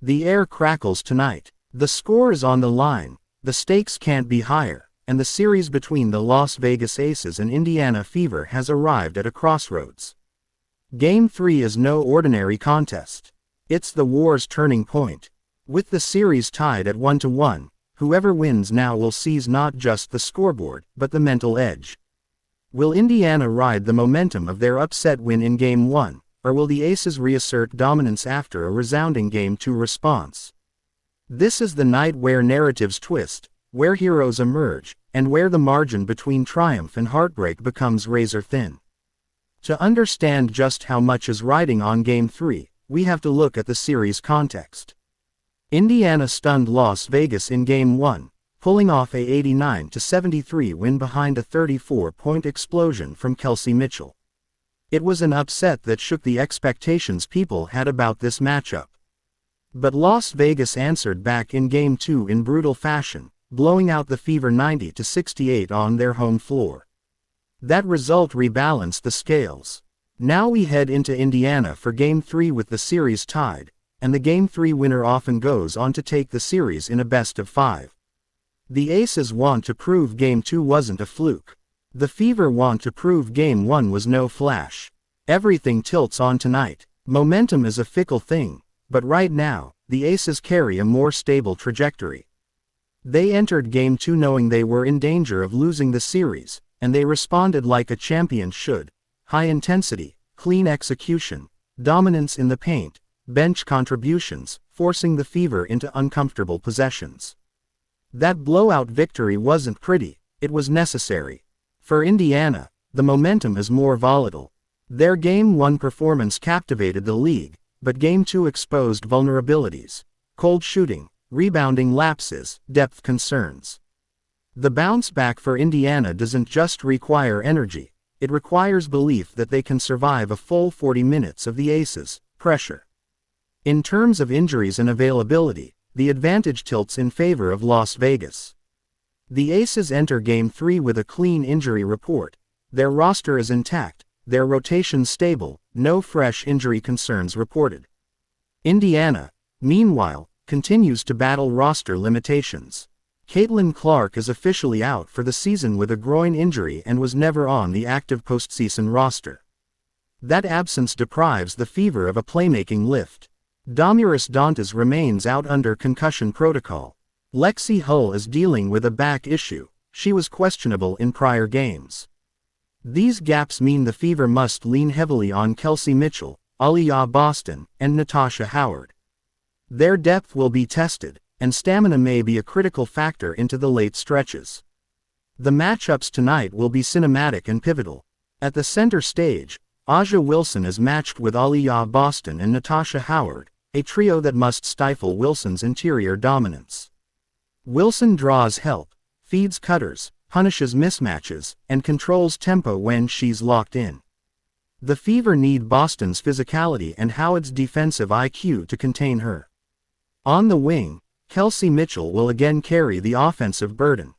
The air crackles tonight. The score is on the line, the stakes can't be higher, and the series between the Las Vegas Aces and Indiana Fever has arrived at a crossroads. Game 3 is no ordinary contest. It's the war's turning point. With the series tied at 1-1, whoever wins now will seize not just the scoreboard, but the mental edge. Will Indiana ride the momentum of their upset win in Game 1, or will the Aces reassert dominance after a resounding Game 2 response? This is the night where narratives twist, where heroes emerge, and where the margin between triumph and heartbreak becomes razor thin. To understand just how much is riding on Game 3, we have to look at the series context. Indiana stunned Las Vegas in Game 1, pulling off a 89-73 win behind a 34-point explosion from Kelsey Mitchell. It was an upset that shook the expectations people had about this matchup. But Las Vegas answered back in Game 2 in brutal fashion, blowing out the Fever 90-68 on their home floor. That result rebalanced the scales. Now we head into Indiana for Game 3 with the series tied, and the Game 3 winner often goes on to take the series in a best-of-5. The Aces want to prove Game 2 wasn't a fluke. The Fever want to prove Game 1 was no flash. Everything tilts on tonight. Momentum is a fickle thing, but right now, the Aces carry a more stable trajectory. They entered Game 2 knowing they were in danger of losing the series, and they responded like a champion should. High intensity, clean execution, dominance in the paint, bench contributions, forcing the Fever into uncomfortable possessions. That blowout victory wasn't pretty, it was necessary. For Indiana, the momentum is more volatile. Their Game 1 performance captivated the league, but Game 2 exposed vulnerabilities, cold shooting, rebounding lapses, depth concerns. The bounce back for Indiana doesn't just require energy, it requires belief that they can survive a full 40 minutes of the Aces' pressure. In terms of injuries and availability, the advantage tilts in favor of Las Vegas. The Aces enter Game 3 with a clean injury report. Their roster is intact, their rotation stable, no fresh injury concerns reported. Indiana, meanwhile, continues to battle roster limitations. Caitlin Clark is officially out for the season with a groin injury and was never on the active postseason roster. That absence deprives the Fever of a playmaking lift. Damiris Dantas remains out under concussion protocol. Lexi Hull is dealing with a back issue, she was questionable in prior games. These gaps mean the Fever must lean heavily on Kelsey Mitchell, Aliyah Boston, and Natasha Howard. Their depth will be tested, and stamina may be a critical factor into the late stretches. The matchups tonight will be cinematic and pivotal. At the center stage, Aja Wilson is matched with Aliyah Boston and Natasha Howard, a trio that must stifle Wilson's interior dominance. Wilson draws help, feeds cutters, punishes mismatches, and controls tempo when she's locked in. The Fever need Boston's physicality and Howard's defensive IQ to contain her. On the wing, Kelsey Mitchell will again carry the offensive burden.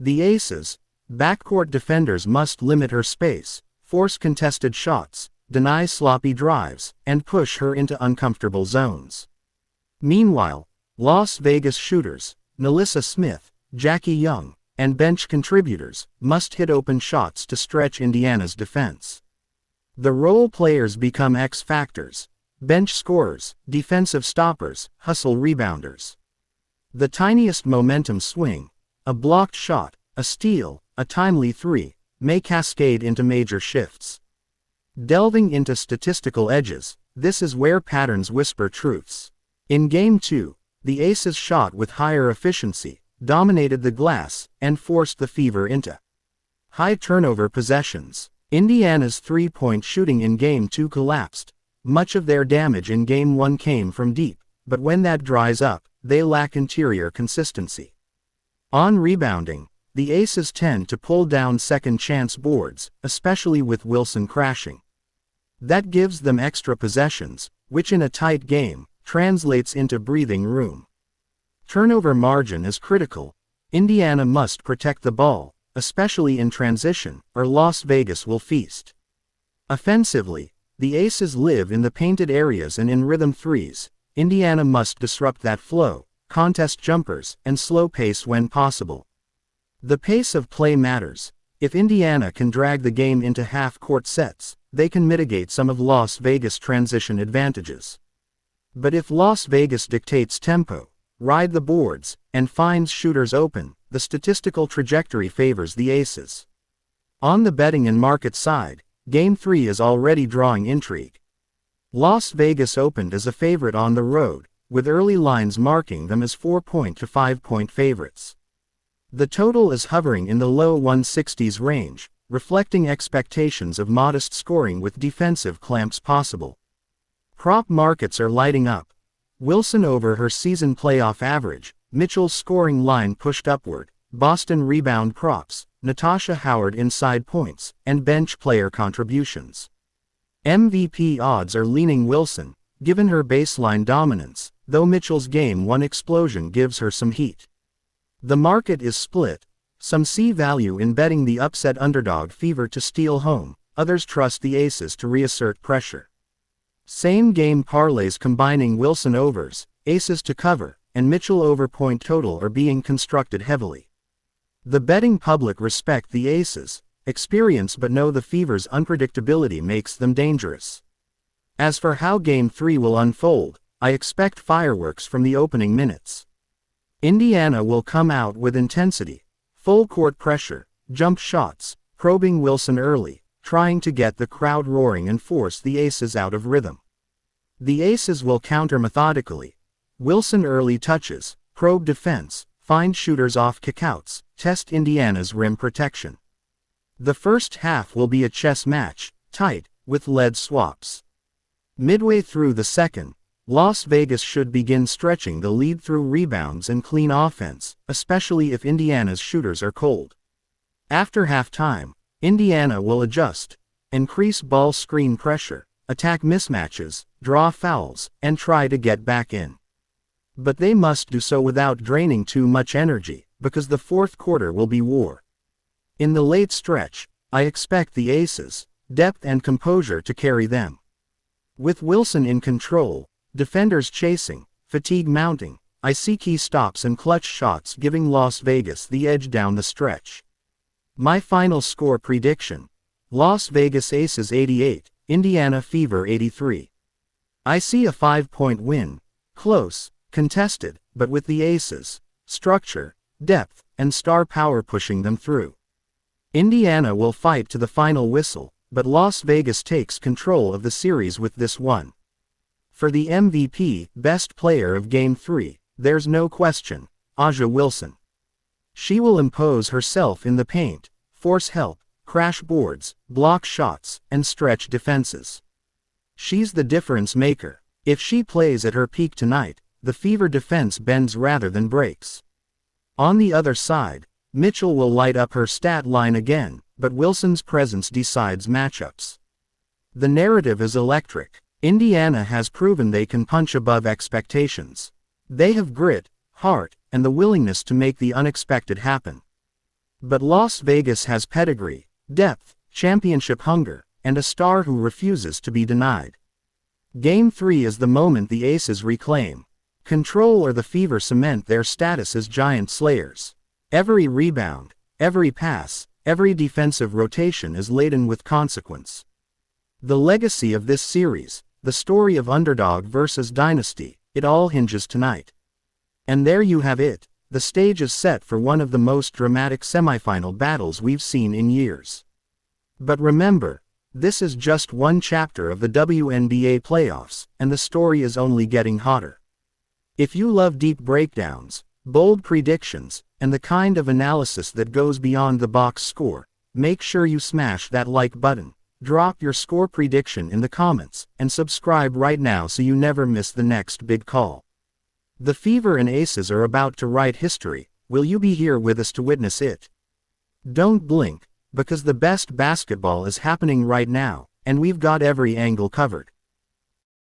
The Aces' backcourt defenders must limit her space, force contested shots, deny sloppy drives, and push her into uncomfortable zones. Meanwhile, Las Vegas shooters, Nalissa Smith, Jackie Young, and bench contributors must hit open shots to stretch Indiana's defense. The role players become X factors, bench scorers, defensive stoppers, hustle rebounders. The tiniest momentum swing, a blocked shot, a steal, a timely three, may cascade into major shifts. Delving into statistical edges, this is where patterns whisper truths. In Game 2, the Aces shot with higher efficiency, dominated the glass, and forced the Fever into high turnover possessions. Indiana's three-point shooting in Game 2 collapsed. Much of their damage in Game 1 came from deep, but when that dries up, they lack interior consistency. On rebounding, the Aces tend to pull down second-chance boards, especially with Wilson crashing. That gives them extra possessions, which in a tight game, translates into breathing room. Turnover margin is critical. Indiana must protect the ball, especially in transition, or Las Vegas will feast. Offensively, the Aces live in the painted areas and in rhythm threes, Indiana must disrupt that flow, contest jumpers, and slow pace when possible. The pace of play matters. If Indiana can drag the game into half-court sets, they can mitigate some of Las Vegas' transition advantages. But if Las Vegas dictates tempo, ride the boards, and finds shooters open, the statistical trajectory favors the Aces. On the betting and market side, Game 3 is already drawing intrigue. Las Vegas opened as a favorite on the road, with early lines marking them as 4-point to 5-point favorites. The total is hovering in the low 160s range, reflecting expectations of modest scoring with defensive clamps possible. Prop markets are lighting up. Wilson over her season playoff average, Mitchell's scoring line pushed upward, Boston rebound props, Natasha Howard inside points, and bench player contributions. MVP odds are leaning Wilson, given her baseline dominance, though Mitchell's Game 1 explosion gives her some heat. The market is split. Some see value in betting the upset underdog Fever to steal home, others trust the Aces to reassert pressure. Same-game parlays combining Wilson overs, Aces to cover, and Mitchell over point total are being constructed heavily. The betting public respect the Aces' experience but know the Fever's unpredictability makes them dangerous. As for how Game 3 will unfold, I expect fireworks from the opening minutes. Indiana will come out with intensity, full court pressure, jump shots, probing Wilson early, trying to get the crowd roaring and force the Aces out of rhythm. The Aces will counter methodically. Wilson early touches, probe defense, find shooters off kickouts, test Indiana's rim protection. The first half will be a chess match, tight, with lead swaps. Midway through the second, Las Vegas should begin stretching the lead through rebounds and clean offense, especially if Indiana's shooters are cold. After halftime, Indiana will adjust, increase ball screen pressure, attack mismatches, draw fouls, and try to get back in. But they must do so without draining too much energy, because the fourth quarter will be war. In the late stretch, I expect the Aces' depth and composure to carry them. With Wilson in control, defenders chasing, fatigue mounting, I see key stops and clutch shots giving Las Vegas the edge down the stretch. My final score prediction: Las Vegas Aces 88, Indiana Fever 83. I see a 5-point win, close, contested, but with the Aces' structure, depth, and star power pushing them through. Indiana will fight to the final whistle, but Las Vegas takes control of the series with this one. For the MVP, best player of Game 3, there's no question, A'ja Wilson. She will impose herself in the paint, force help, crash boards, block shots, and stretch defenses. She's the difference maker. If she plays at her peak tonight, the Fever defense bends rather than breaks. On the other side, Mitchell will light up her stat line again, but Wilson's presence decides matchups. The narrative is electric. Indiana has proven they can punch above expectations. They have grit, heart, and the willingness to make the unexpected happen. But Las Vegas has pedigree, depth, championship hunger, and a star who refuses to be denied. Game 3 is the moment the Aces reclaim control or the Fever cement their status as giant slayers. Every rebound, every pass, every defensive rotation is laden with consequence. The legacy of this series, the story of underdog versus dynasty, it all hinges tonight. And there you have it, the stage is set for one of the most dramatic semifinal battles we've seen in years. But remember, this is just one chapter of the WNBA playoffs, and the story is only getting hotter. If you love deep breakdowns, bold predictions, and the kind of analysis that goes beyond the box score, make sure you smash that like button. Drop your score prediction in the comments, and subscribe right now so you never miss the next big call. The Fever and Aces are about to write history. Will you be here with us to witness it? Don't blink, because the best basketball is happening right now, and we've got every angle covered.